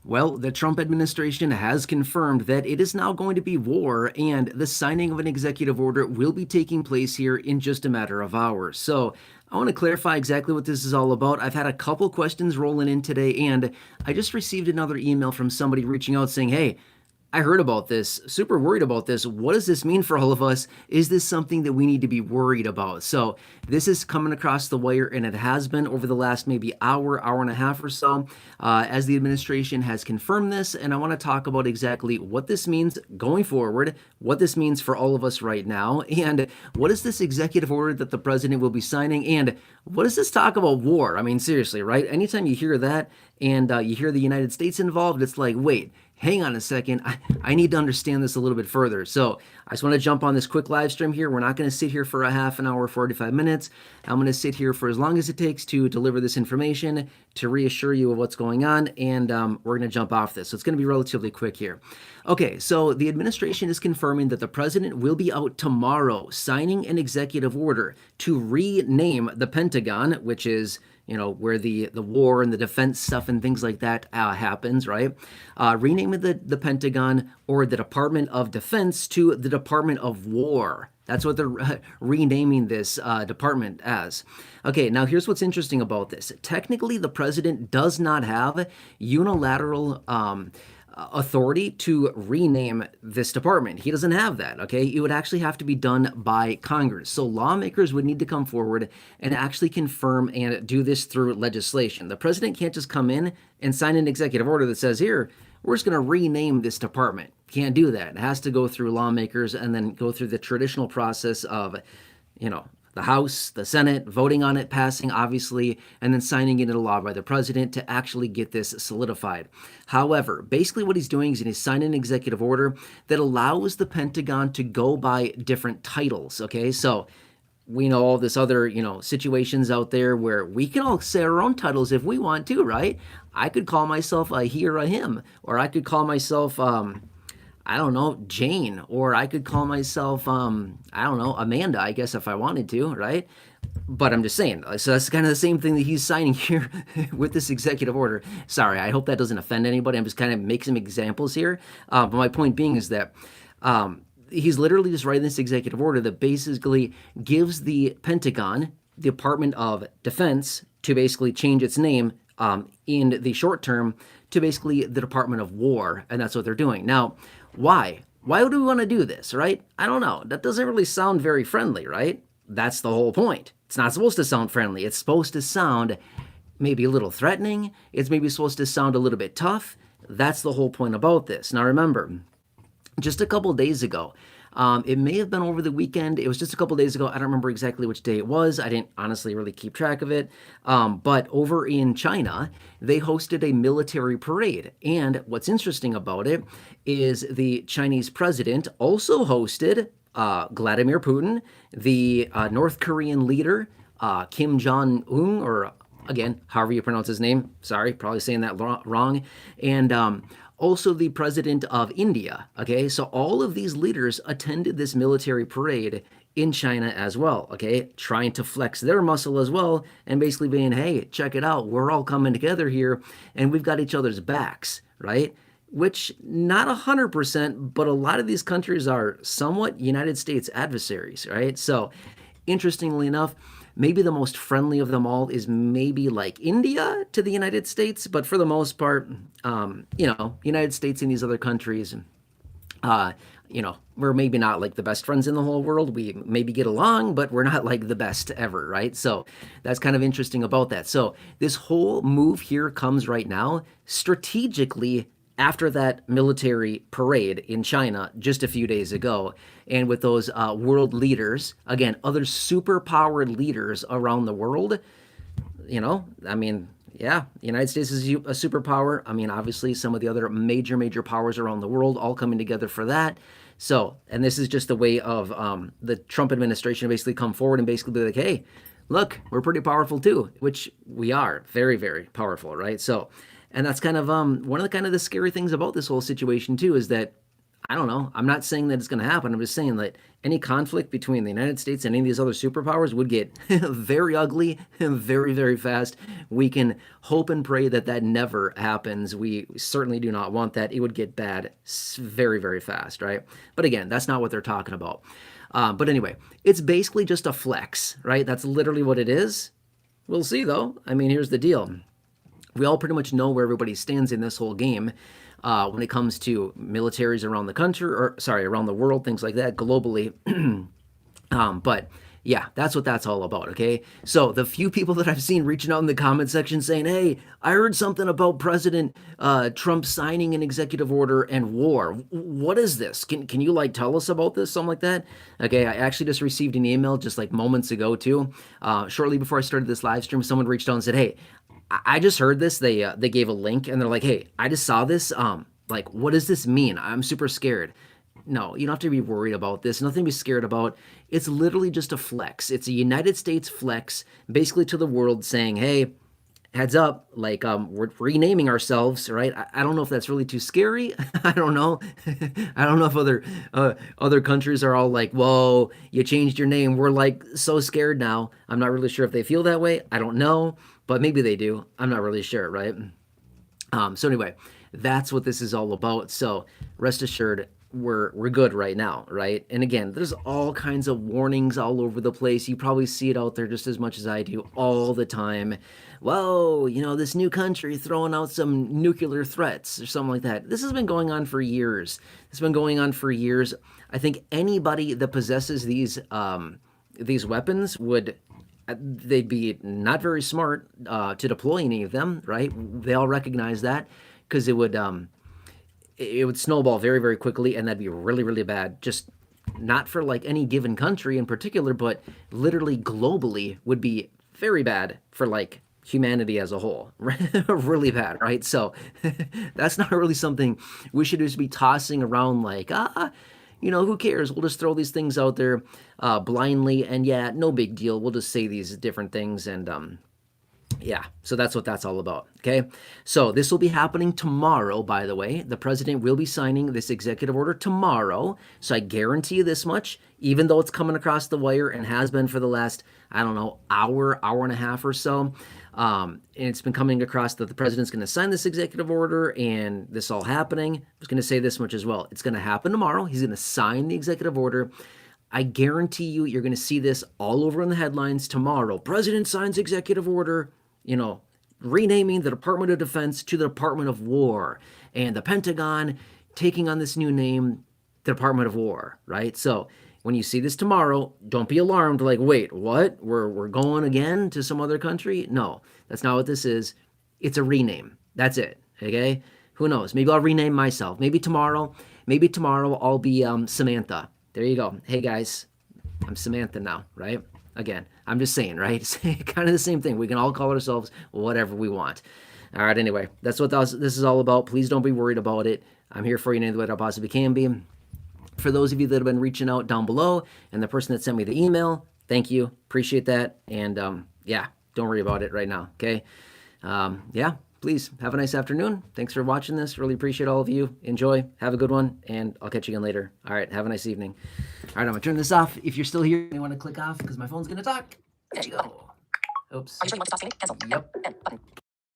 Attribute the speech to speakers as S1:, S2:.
S1: Well, the Trump administration has confirmed that it is now going to be war, and the signing of an executive order will be taking place here in just a matter of hours. So, I want to clarify exactly what this is all about. I've had a couple questions rolling in today, and I just received another email from somebody reaching out saying, hey, I heard about this, super worried about this. What does this mean for all of us? Is this something that we need to be worried about? So, this is coming across the wire, and it has been over the last maybe hour and a half or so, as the administration has confirmed this. And I want to talk about exactly what this means going forward, what this means for all of us right now, and what is this executive order that the president will be signing, and what does this talk about war? I mean, seriously, right? Anytime you hear that and you hear the United States involved, it's like, wait, hang on a second. I need to understand this a little bit further. So I just want to jump on this quick live stream here. We're not going to sit here for a half an hour, 45 minutes. I'm going to sit here for as long as it takes to deliver this information, to reassure you of what's going on, and we're going to jump off this. So it's going to be relatively quick here. Okay, so the administration is confirming that the president will be out tomorrow signing an executive order to rename the Pentagon, which is where the war and the defense stuff and things like that happens, right? Renaming the Pentagon or the Department of Defense to the Department of War. That's what they're renaming this department as. Okay, now here's what's interesting about this. Technically, the president does not have unilateral authority to rename this department. He doesn't have that, okay? It would actually have to be done by Congress. So lawmakers would need to come forward and actually confirm and do this through legislation. The president can't just come in and sign an executive order that says, here, we're just going to rename this department. Can't do that. It has to go through lawmakers and then go through the traditional process of, the House, the Senate, voting on it, passing, obviously, and then signing it into law by the president to actually get this solidified. However, basically what he's doing is he's signing an executive order that allows the Pentagon to go by different titles, okay? So we know all this other, situations out there where we can all say our own titles if we want to, right? I could call myself a he or a him, or I could call myself, I don't know, Jane, or I could call myself, I don't know, Amanda, I guess, if I wanted to, right? But I'm just saying, so that's kind of the same thing that he's signing here with this executive order. Sorry, I hope that doesn't offend anybody. I'm just kind of making some examples here. But my point being is that he's literally just writing this executive order that basically gives the Pentagon, the Department of Defense, to basically change its name in the short term to basically the Department of War, and that's what they're doing. Now, why? Why would we want to do this, right? I don't know. That doesn't really sound very friendly, right? That's the whole point. It's not supposed to sound friendly. It's supposed to sound maybe a little threatening. It's maybe supposed to sound a little bit tough. That's the whole point about this. Now remember, just a couple days ago, it may have been over the weekend. It was just a couple days ago. I don't remember exactly which day it was. I didn't honestly really keep track of it. But over in China, they hosted a military parade. And what's interesting about it is the Chinese president also hosted Vladimir Putin, the North Korean leader, Kim Jong-un, or again, however you pronounce his name. Sorry, probably saying that wrong. And also the president of India. Okay, so all of these leaders attended this military parade in China as well. Okay, trying to flex their muscle as well, and basically being, hey, check it out, we're all coming together here, and we've got each other's backs, right? Which not 100%, but a lot of these countries are somewhat United States adversaries, right? So, interestingly enough, maybe the most friendly of them all is maybe like India to the United States, but for the most part, United States and these other countries, we're maybe not like the best friends in the whole world. We maybe get along, but we're not like the best ever, right? So that's kind of interesting about that. So this whole move here comes right now strategically after that military parade in China just a few days ago, and with those world leaders, again, other superpowered leaders around the world, yeah, the United States is a superpower. I mean, obviously, some of the other major powers around the world all coming together for that. So, and this is just a way of the Trump administration basically come forward and basically be like, hey, look, we're pretty powerful too, which we are, very, very powerful, right? So, and that's kind of one of the scary things about this whole situation too, is that I don't know. I'm not saying that it's going to happen. I'm just saying that any conflict between the United States and any of these other superpowers would get very ugly very, very fast. We can hope and pray that that never happens. We certainly do not want that. It would get bad very, very fast, right? But again, that's not what they're talking about. But anyway, it's basically just a flex, right? That's literally what it is. We'll see, though. I mean, here's the deal. We all pretty much know where everybody stands in this whole game when it comes to militaries around the country, or sorry, around the world, things like that, globally. But yeah, that's what that's all about, okay? So the few people that I've seen reaching out in the comment section saying, hey, I heard something about President Trump signing an executive order and war. What is this? Can you like tell us about this? Something like that? Okay, I actually just received an email just like moments ago too. Shortly before I started this live stream, someone reached out and said, hey, I just heard this. They gave a link and they're like, hey, I just saw this. Like, what does this mean? I'm super scared. No, you don't have to be worried about this. Nothing to be scared about. It's literally just a flex. It's a United States flex, basically to the world saying, hey, heads up, like we're renaming ourselves, right? I don't know if that's really too scary. I don't know. I don't know if other countries are all like, whoa, you changed your name. We're like so scared now. I'm not really sure if they feel that way. I don't know, but maybe they do. I'm not really sure, right? So anyway, that's what this is all about. So rest assured, we're good right now, right? And again, there's all kinds of warnings all over the place. You probably see it out there just as much as I do all the time. Whoa, this new country throwing out some nuclear threats or something like that. This has been going on for years. It's been going on for years. I think anybody that possesses these weapons they'd be not very smart to deploy any of them, right? They all recognize that because it would snowball very, very quickly, and that'd be really, really bad. Just not for like any given country in particular, but literally globally would be very bad for like humanity as a whole. Really bad, right? So that's not really something we should just be tossing around like, who cares? We'll just throw these things out there blindly, and yeah, no big deal. We'll just say these different things, and yeah, so that's what that's all about, okay? So this will be happening tomorrow, by the way. The president will be signing this executive order tomorrow, so I guarantee you this much, even though it's coming across the wire and has been for the last, I don't know, hour and a half or so, and it's been coming across that the president's going to sign this executive order and this all happening. I was going to say this much as well. It's going to happen tomorrow. He's going to sign the executive order. I guarantee you're going to see this all over in the headlines tomorrow. President signs executive order, renaming the Department of Defense to the Department of War, and the Pentagon taking on this new name, the Department of War, right? So when you see this tomorrow, don't be alarmed like, wait, what? We're going again to some other country? No, that's not what this is. It's a rename. That's it, okay? Who knows? Maybe I'll rename myself. Maybe tomorrow I'll be Samantha. There you go. Hey, guys, I'm Samantha now, right? Again, I'm just saying, right? It's kind of the same thing. We can all call ourselves whatever we want. All right, anyway, that's what this is all about. Please don't be worried about it. I'm here for you in any way that I possibly can be. For those of you that have been reaching out down below and the person that sent me the email, thank you. Appreciate that. And yeah, don't worry about it right now, okay? Yeah, please have a nice afternoon. Thanks for watching this. Really appreciate all of you. Enjoy. Have a good one, and I'll catch you again later. All right, have a nice evening. All right, I'm going to turn this off. If you're still here, you want to click off because my phone's going to talk. There you go. Oops. Are you sure you want to stop singing? Cancel. Yep. Button.